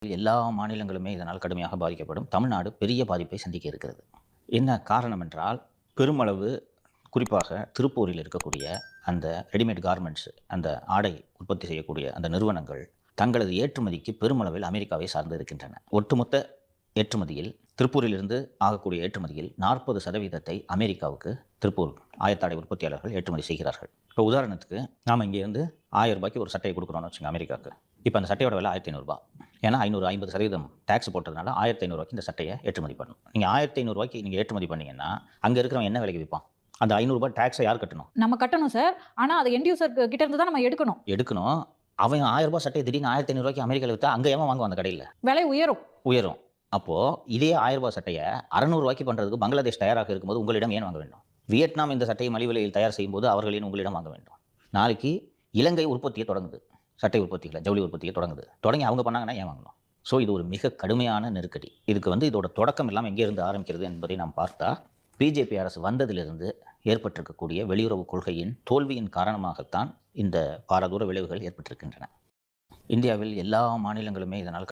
எல்லா மாநிலங்களுமே இதனால் கடுமையாக பாதிக்கப்படும். தமிழ்நாடு பெரிய பாதிப்பை சந்திக்க இருக்கிறது. என்ன காரணம் என்றால், பெருமளவு குறிப்பாக திருப்பூரில் இருக்கக்கூடிய அந்த ரெடிமேட் கார்மெண்ட்ஸ், அந்த ஆடை உற்பத்தி செய்யக்கூடிய அந்த நிறுவனங்கள், தங்களது ஏற்றுமதிக்கு பெருமளவில் அமெரிக்காவை சார்ந்து இருக்கின்றன. ஒட்டுமொத்த ஏற்றுமதியில் திருப்பூரிலிருந்து ஆகக்கூடிய ஏற்றுமதியில் 40% அமெரிக்காவுக்கு திருப்பூர் ஆயத்தாடை உற்பத்தியாளர்கள் ஏற்றுமதி செய்கிறார்கள். இப்போ உதாரணத்துக்கு நாம் இங்கே இருந்து ₹1000 ஒரு சட்டையை கொடுக்குறோம்னு வச்சுங்க அமெரிக்காவுக்கு. இப்போ அந்த சட்டையோட விலை ₹1500. ஏன்னா 50% டேக்ஸ் போட்டதுனால ₹1500 இந்த சட்டையை ஏற்றுமதி பண்ணணும். நீங்கள் ₹1500 நீங்கள் ஏற்றுமதி பண்ணீங்கன்னா அங்கே இருக்கிறவன் என்ன விலைக்கு விற்பான்? அந்த ₹500 டேக்ஸை யார் கட்டணும்? நம்ம கட்டணும் சார். ஆனா அது எண்ட் யூசர் கிட்ட இருந்து தான் நம்ம எடுக்கணும். எடுக்கணும். அவன் ₹1000 சட்டையை திடீர்னு ₹1500 அமெரிக்காவில் விற்றா அங்கே ஏன் வாங்குவான் அந்த கடையில்? விலை உயரும். உயரும். அப்போ இதே ₹1000 சட்டையை ₹600 பண்ணுறதுக்கு பங்களாதேஷ் தயாராக இருக்கும்போது உங்களிடம் ஏன் வாங்க வேண்டும்? வியட்நாம் இந்த சட்டையை மலிவு விலையில் தயார் செய்யும்போது அவர்கள் ஏன் உங்களிடம் வாங்க வேண்டும்? நாளைக்கு இலங்கை உற்பத்தியை தொடங்குது. சட்டை உற்பத்திகளை, ஜவுளி உற்பத்தியை தொடங்குது. தொடங்கி அவங்க பண்ணாங்கன்னா ஏன் வாங்கணும்? ஸோ இது ஒரு மிக கடுமையான நெருக்கடி. இதுக்கு இதோட தொடக்கம் எல்லாம் எங்கேருந்து ஆரம்பிக்கிறது என்பதை நாம் பார்த்தா, பிஜேபி அரசு வந்ததிலிருந்து ஏற்பட்டிருக்கக்கூடிய வெளியுறவு கொள்கையின் தோல்வியின் காரணமாகத்தான் இந்த பாரதூர விளைவுகள் ஏற்பட்டிருக்கின்றன. இந்தியாவில் எல்லா மாநிலங்களுமே இதனால்